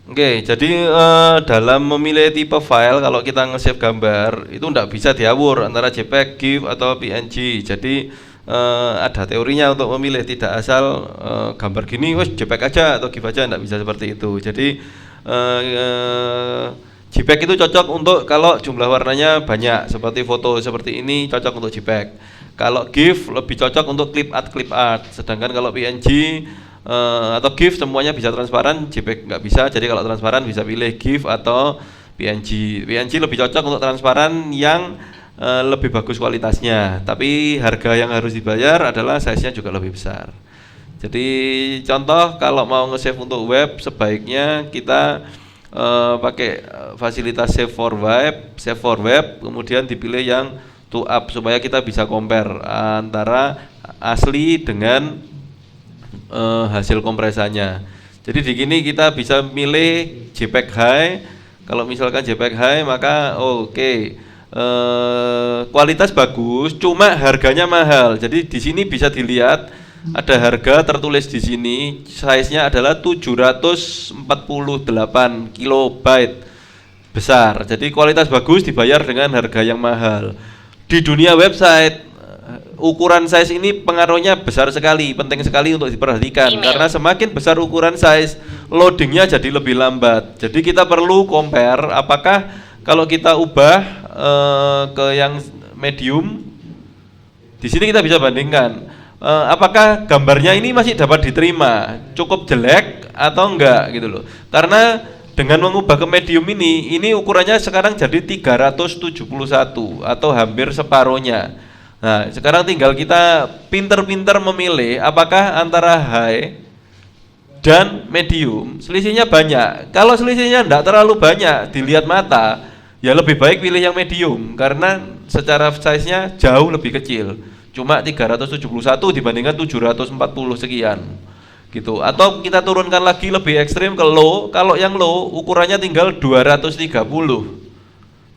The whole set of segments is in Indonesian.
Oke, jadi dalam memilih tipe file kalau kita nge-save gambar itu tidak bisa diawur antara JPEG, GIF atau PNG. Jadi ada teorinya untuk memilih, tidak asal gambar gini wes JPEG aja atau GIF aja, tidak bisa seperti itu. Jadi JPEG itu cocok untuk kalau jumlah warnanya banyak seperti foto seperti ini, cocok untuk JPEG. Kalau GIF lebih cocok untuk clip art. Sedangkan kalau PNG atau GIF semuanya bisa transparan, JPEG nggak bisa. Jadi kalau transparan bisa pilih GIF atau PNG. PNG lebih cocok untuk transparan yang lebih bagus kualitasnya. Tapi harga yang harus dibayar adalah size-nya juga lebih besar. Jadi contoh kalau mau nge-save untuk web sebaiknya kita pakai fasilitas save for web, kemudian dipilih yang to up supaya kita bisa compare antara asli dengan hasil kompresanya. Jadi di sini kita bisa milih JPEG High. Kalau misalkan JPEG High maka kualitas bagus, cuma harganya mahal. Jadi di sini bisa dilihat ada harga tertulis di sini, size-nya adalah 748 kilobyte besar. Jadi kualitas bagus dibayar dengan harga yang mahal. Di dunia website ukuran size ini pengaruhnya besar sekali, penting sekali untuk diperhatikan. Karena semakin besar ukuran size, loadingnya jadi lebih lambat. Jadi kita perlu compare apakah kalau kita ubah ke yang medium, di sini kita bisa bandingkan apakah gambarnya ini masih dapat diterima, cukup jelek atau enggak gitu loh. Karena dengan mengubah ke medium ini ukurannya sekarang jadi 371 atau hampir separuhnya. Nah, sekarang tinggal kita pinter-pinter memilih apakah antara high dan medium. Selisihnya banyak. Kalau selisihnya enggak terlalu banyak dilihat mata, ya lebih baik pilih yang medium karena secara size-nya jauh lebih kecil. Cuma 371 dibandingkan 740 sekian. Gitu. Atau kita turunkan lagi lebih ekstrim ke low. Kalau yang low ukurannya tinggal 230.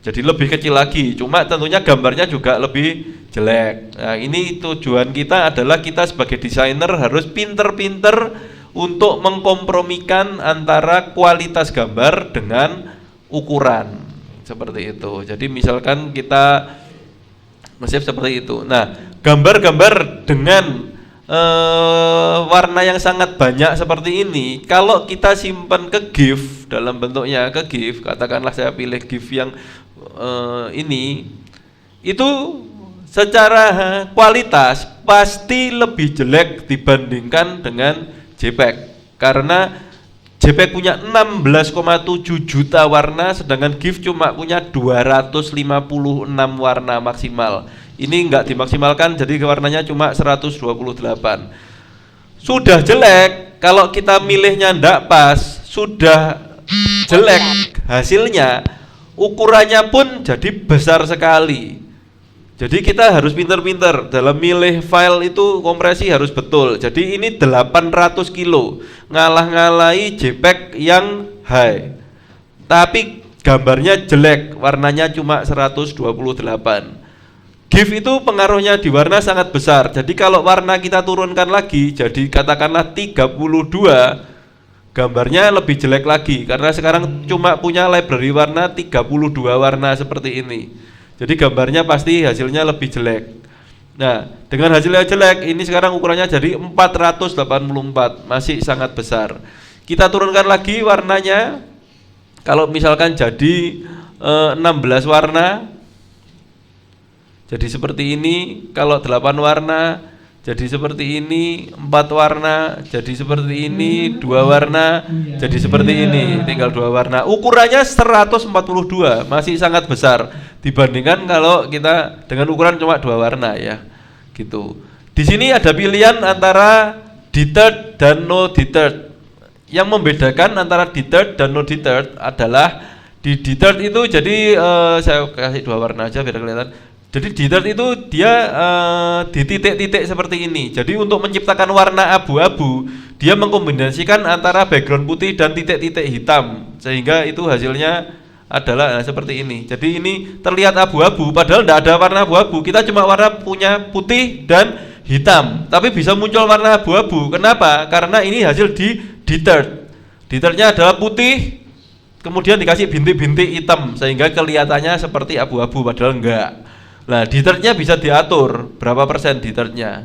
Jadi lebih kecil lagi, cuma tentunya gambarnya juga lebih jelek. Nah, ini tujuan kita adalah kita sebagai desainer harus pinter-pinter untuk mengkompromikan antara kualitas gambar dengan ukuran. Seperti itu. Jadi misalkan kita nge-save seperti itu. Nah, gambar-gambar dengan warna yang sangat banyak seperti ini, kalau kita simpan ke GIF dalam bentuknya ke GIF, katakanlah saya pilih GIF yang ini, itu secara kualitas pasti lebih jelek dibandingkan dengan JPEG karena JPEG punya 16,7 juta warna, sedangkan GIF cuma punya 256 warna maksimal. Ini enggak dimaksimalkan, jadi warnanya cuma 128. Sudah jelek, kalau kita milihnya enggak pas, sudah jelek hasilnya, ukurannya pun jadi besar sekali. Jadi kita harus pinter-pinter dalam milih file itu, kompresi harus betul. Jadi ini 800 kilo, ngalah-ngalahi JPEG yang high. Tapi gambarnya jelek, warnanya cuma 128. GIF itu pengaruhnya di warna sangat besar. Jadi kalau warna kita turunkan lagi, jadi katakanlah 32, gambarnya lebih jelek lagi. Karena sekarang cuma punya library warna 32 warna seperti ini. Jadi gambarnya pasti hasilnya lebih jelek. Nah, dengan hasilnya jelek, ini sekarang ukurannya jadi 484, masih sangat besar. Kita turunkan lagi warnanya, kalau misalkan jadi 16 warna, jadi seperti ini. Kalau 8 warna, jadi seperti ini. 4 warna, jadi seperti ini. 2 warna, jadi seperti ini. Tinggal 2 warna. Ukurannya 142, masih sangat besar dibandingkan kalau kita dengan ukuran cuma 2 warna ya. Gitu. Di sini ada pilihan antara deterred dan no deterred. Yang membedakan antara deterred dan no deterred adalah di deterred itu jadi saya kasih 2 warna aja biar kelihatan. Jadi deterred itu dia di titik-titik seperti ini. Jadi untuk menciptakan warna abu-abu, dia mengkombinasikan antara background putih dan titik-titik hitam, sehingga itu hasilnya adalah seperti ini. Jadi ini terlihat abu-abu, padahal tidak ada warna abu-abu. Kita cuma warna punya putih dan hitam, tapi bisa muncul warna abu-abu. Kenapa? Karena ini hasil di deterred. Detailnya adalah putih, kemudian dikasih bintik-bintik hitam sehingga kelihatannya seperti abu-abu padahal enggak. Nah, detailnya bisa diatur berapa persen detailnya.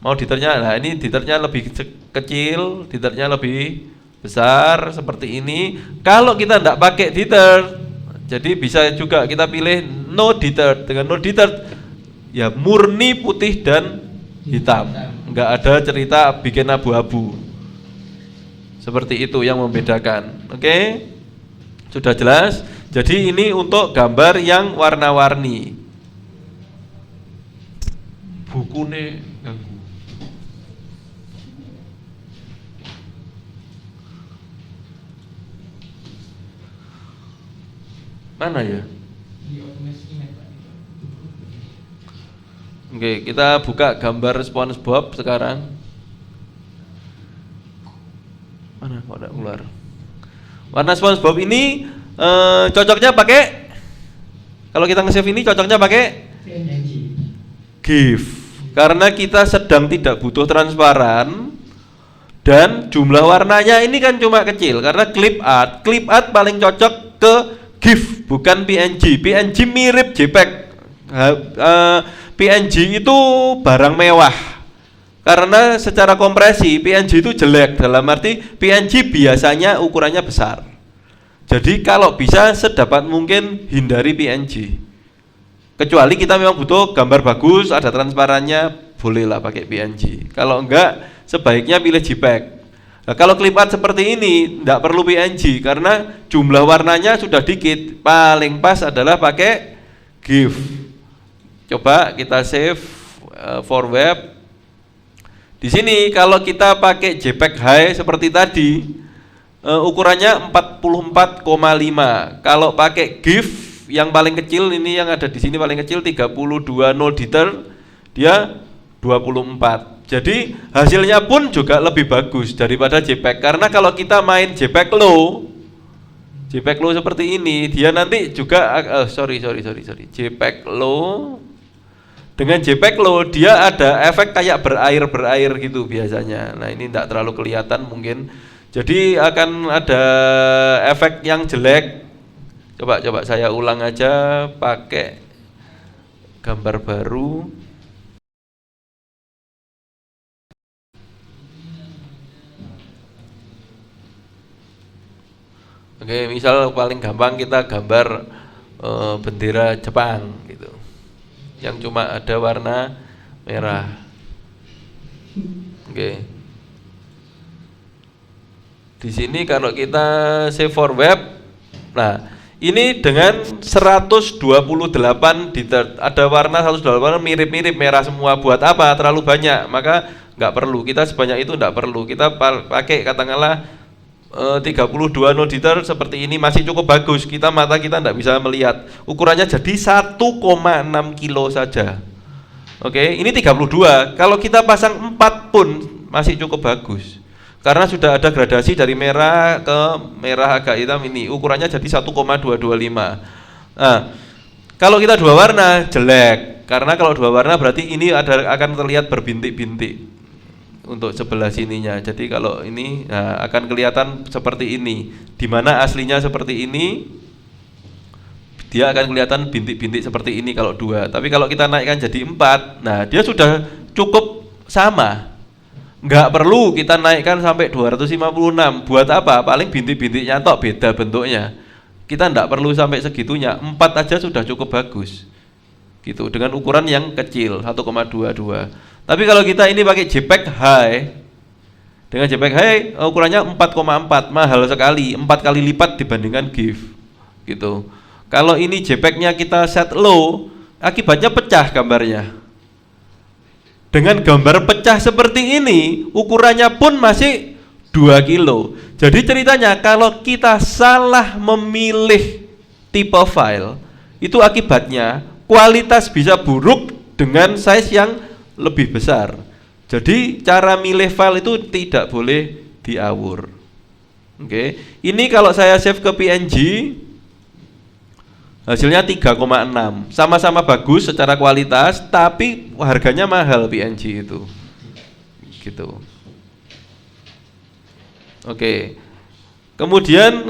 Mau detailnya, nah ini detailnya lebih kecil, detailnya lebih besar seperti ini. Kalau kita enggak pakai detail, jadi bisa juga kita pilih no detail. Dengan no detail ya murni putih dan hitam, enggak ada cerita bikin abu-abu. Seperti itu yang membedakan. Oke? Sudah jelas? Jadi ini untuk gambar yang warna-warni. Bukune ganggu. Mana ya? Oke, kita buka gambar SpongeBob sekarang. Mana kok enggak keluar? Warna SpongeBob ini cocoknya pakai, kalau kita nge-save ini cocoknya pakai GIF. Karena kita sedang tidak butuh transparan dan jumlah warnanya ini kan cuma kecil. Karena clip art paling cocok ke GIF bukan PNG. PNG mirip JPEG. PNG itu barang mewah. Karena secara kompresi PNG itu jelek, dalam arti PNG biasanya ukurannya besar. Jadi kalau bisa sedapat mungkin hindari PNG. Kecuali kita memang butuh gambar bagus, ada transparannya, bolehlah pakai PNG. Kalau enggak, sebaiknya pilih JPEG. Nah, kalau clip art seperti ini enggak perlu PNG karena jumlah warnanya sudah dikit. Paling pas adalah pakai GIF. Coba kita save for web. Di sini kalau kita pakai JPEG High seperti tadi, ukurannya 44,5. Kalau pakai GIF yang paling kecil ini yang ada di sini paling kecil 32 no detail, dia 24. Jadi hasilnya pun juga lebih bagus daripada JPEG. Karena kalau kita main JPEG low seperti ini, dia nanti juga JPEG low. Dengan JPEG low dia ada efek kayak berair gitu biasanya. Nah ini tidak terlalu kelihatan mungkin. Jadi akan ada efek yang jelek. Coba saya ulang aja pakai gambar baru. Oke, misal paling gampang kita gambar bendera Jepang gitu. Yang cuma ada warna merah. Oke. Di sini kalau kita save for web, nah ini dengan 128 detail, ada warna 128 mirip-mirip merah semua. Buat apa? Terlalu banyak, maka nggak perlu. Kita sebanyak itu nggak perlu. Kita pakai katakanlah 32 no detail seperti ini masih cukup bagus. Mata kita tidak bisa melihat. Ukurannya jadi 1,6 kilo saja. Oke, ini 32. Kalau kita pasang 4 pun masih cukup bagus. Karena sudah ada gradasi dari merah ke merah agak hitam ini. Ukurannya jadi 1,225. Nah, kalau kita dua warna jelek. Karena kalau dua warna berarti ini akan terlihat berbintik-bintik. Untuk sebelah sininya. Jadi kalau ini akan kelihatan seperti ini. Di mana aslinya seperti ini, dia akan kelihatan bintik-bintik seperti ini kalau dua. Tapi kalau kita naikkan jadi 4, nah dia sudah cukup sama. Nggak perlu kita naikkan sampai 256. Buat apa? Paling bintik-bintiknya tok beda bentuknya. Kita nggak perlu sampai segitunya. 4 aja sudah cukup bagus. Gitu, dengan ukuran yang kecil 1,22. Tapi kalau kita ini pakai JPEG High, dengan JPEG High ukurannya 4,4, mahal sekali, 4 kali lipat dibandingkan GIF. Gitu. Kalau ini JPEG-nya kita set low, akibatnya pecah gambarnya. Dengan gambar pecah seperti ini, ukurannya pun masih 2 kilo. Jadi ceritanya kalau kita salah memilih tipe file, itu akibatnya kualitas bisa buruk dengan size yang lebih besar. Jadi cara milih file itu tidak boleh diawur. Oke. Ini kalau saya save ke PNG, hasilnya 3,6. Sama-sama bagus secara kualitas, tapi harganya mahal PNG itu. Gitu. Oke. Kemudian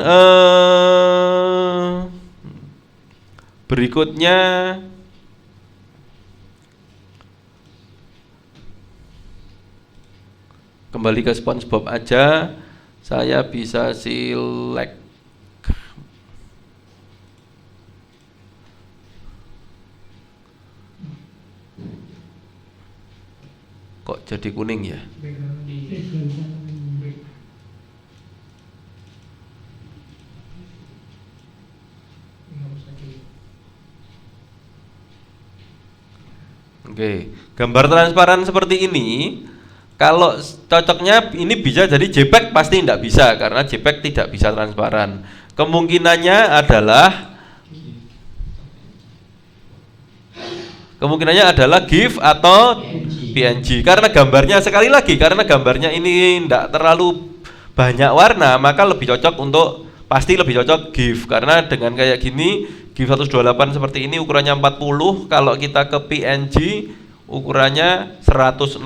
berikutnya kembali ke SpongeBob aja, saya bisa select. Kok jadi kuning ya? Oke, gambar transparan seperti ini, kalau cocoknya ini bisa jadi JPEG pasti tidak bisa karena JPEG tidak bisa transparan. Kemungkinannya adalah GIF atau PNG. Karena gambarnya sekali lagi karena gambarnya ini tidak terlalu banyak warna, maka pasti lebih cocok GIF karena dengan kayak gini GIF 128 seperti ini ukurannya 40, kalau kita ke PNG ukurannya 164,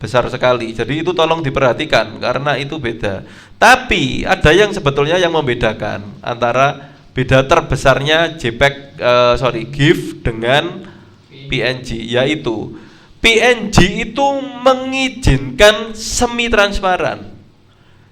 besar sekali. Jadi itu tolong diperhatikan karena itu beda. Tapi ada yang sebetulnya yang membedakan antara beda terbesarnya GIF dengan PNG, yaitu PNG itu mengizinkan semi transparan.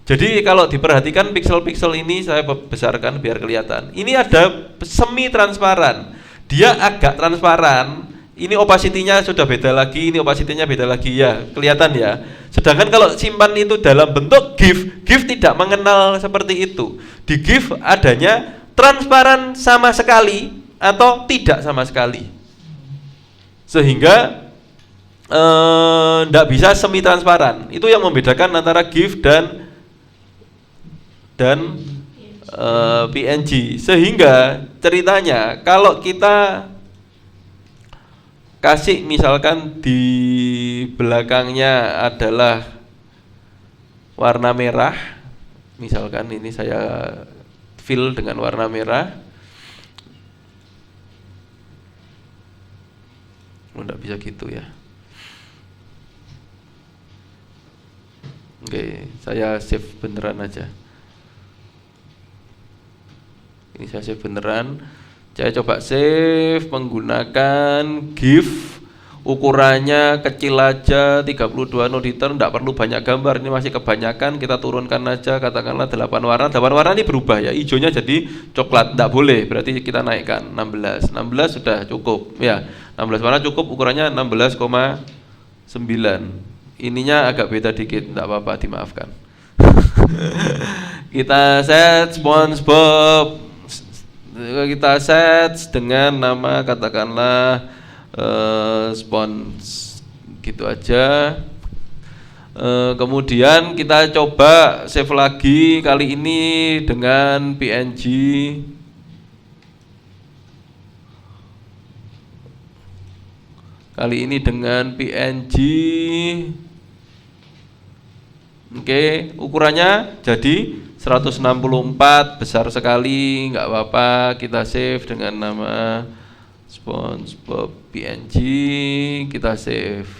Jadi kalau diperhatikan piksel-piksel ini saya besarkan biar kelihatan. Ini ada semi transparan. Dia agak transparan. Ini opacity-nya sudah beda lagi, ini opacity-nya beda lagi ya, kelihatan ya. Sedangkan kalau simpan itu dalam bentuk GIF tidak mengenal seperti itu. Di GIF adanya transparan sama sekali atau tidak sama sekali. Sehingga tidak bisa semi transparan. Itu yang membedakan antara GIF dan PNG. Sehingga ceritanya kalau kita kasih misalkan di belakangnya adalah warna merah, misalkan ini saya fill dengan warna merah, tidak bisa gitu ya. Oke, saya save beneran aja. Ini saya save beneran. Saya coba save menggunakan GIF, ukurannya kecil aja 32 noditer, tidak perlu banyak gambar. Ini masih kebanyakan, kita turunkan aja katakanlah 8 warna. 8 warna ini berubah ya, hijaunya jadi coklat, tidak boleh, berarti kita naikkan 16 sudah cukup ya. 16 warna cukup, ukurannya 16,9. Ininya agak beda dikit, tidak apa-apa, dimaafkan. Kita set SpongeBob, kita set dengan nama katakanlah Sponge gitu aja. Kemudian kita coba save lagi, kali ini dengan PNG. Kali ini dengan PNG. Oke, ukurannya jadi 164, besar sekali, nggak apa-apa, kita save dengan nama SpongeBob PNG, kita save.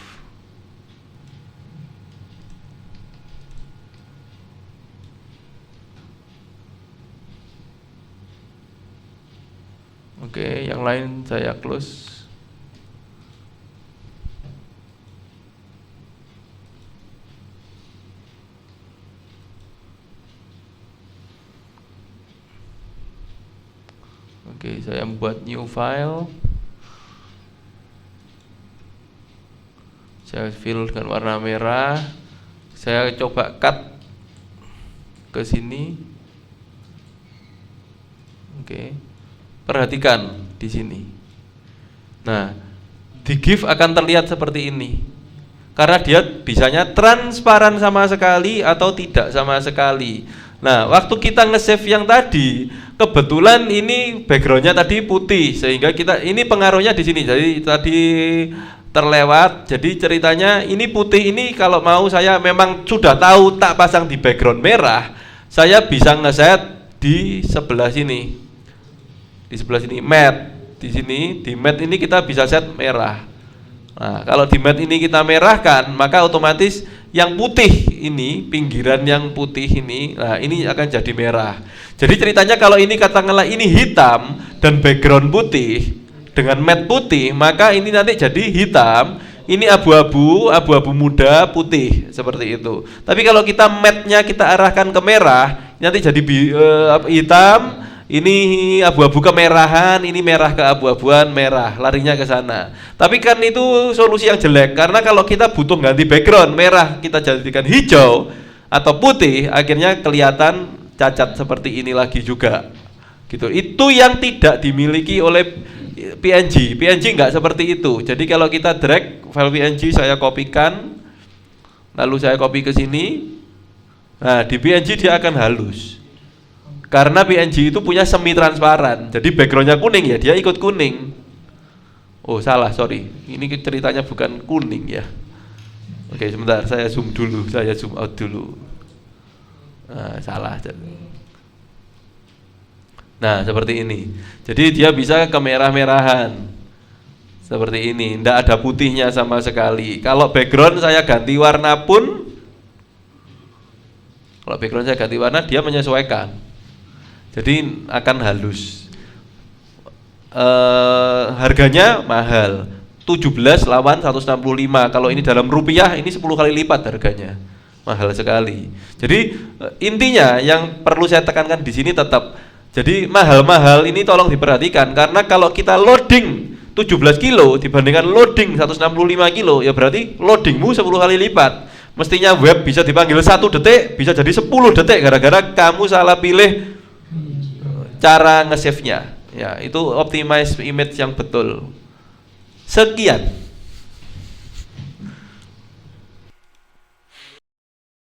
Oke, yang lain saya close. Oke, saya membuat new file. Saya fill dengan warna merah. Saya coba cut ke sini. Oke. Perhatikan di sini. Nah, di GIF akan terlihat seperti ini. Karena dia bisanya transparan sama sekali atau tidak sama sekali. Nah, waktu kita nge-save yang tadi, kebetulan ini backgroundnya tadi putih, sehingga ini pengaruhnya di sini. Jadi tadi terlewat. Jadi ceritanya ini putih ini kalau mau saya memang sudah tahu tak pasang di background merah, saya bisa nge-set di sebelah sini. Di sebelah sini matte. Di sini di matte ini kita bisa set merah. Nah, kalau di matte ini kita merahkan, maka otomatis yang putih ini, pinggiran yang putih ini, nah ini akan jadi merah. Jadi ceritanya kalau ini katakanlah ini hitam dan background putih dengan matte putih, maka ini nanti jadi hitam, ini abu-abu, abu-abu muda, putih, seperti itu. Tapi kalau kita matte-nya kita arahkan ke merah, nanti jadi hitam, ini abu-abu kemerahan, ini merah ke abu-abuan, merah, larinya ke sana. Tapi kan itu solusi yang jelek, karena kalau kita butuh ganti background, merah kita jadikan hijau atau putih, akhirnya kelihatan cacat seperti ini lagi juga. Gitu. Itu yang tidak dimiliki oleh PNG. PNG enggak seperti itu. Jadi kalau kita drag file PNG, saya kopikan, lalu saya copy ke sini. Nah, di PNG dia akan halus. Karena PNG itu punya semi transparan, jadi backgroundnya kuning ya, dia ikut kuning. Oh salah, sorry, ini ceritanya bukan kuning ya. Oke sebentar, saya zoom dulu, saya zoom out dulu. Nah, salah. Nah seperti ini, jadi dia bisa kemerah-merahan seperti ini, tidak ada putihnya sama sekali. Kalau background saya ganti warna pun, kalau background saya ganti warna, dia menyesuaikan. Jadi akan halus. Harganya mahal, 17 lawan 165. Kalau ini dalam rupiah ini 10 kali lipat harganya. Mahal sekali. Jadi intinya yang perlu saya tekankan di sini tetap, jadi mahal-mahal ini tolong diperhatikan, karena kalau kita loading 17 kilo dibandingkan loading 165 kilo, ya berarti loadingmu 10 kali lipat. Mestinya web bisa dipanggil 1 detik, bisa jadi 10 detik gara-gara kamu salah pilih cara nge-save-nya. Ya, itu optimize image yang betul. Sekian.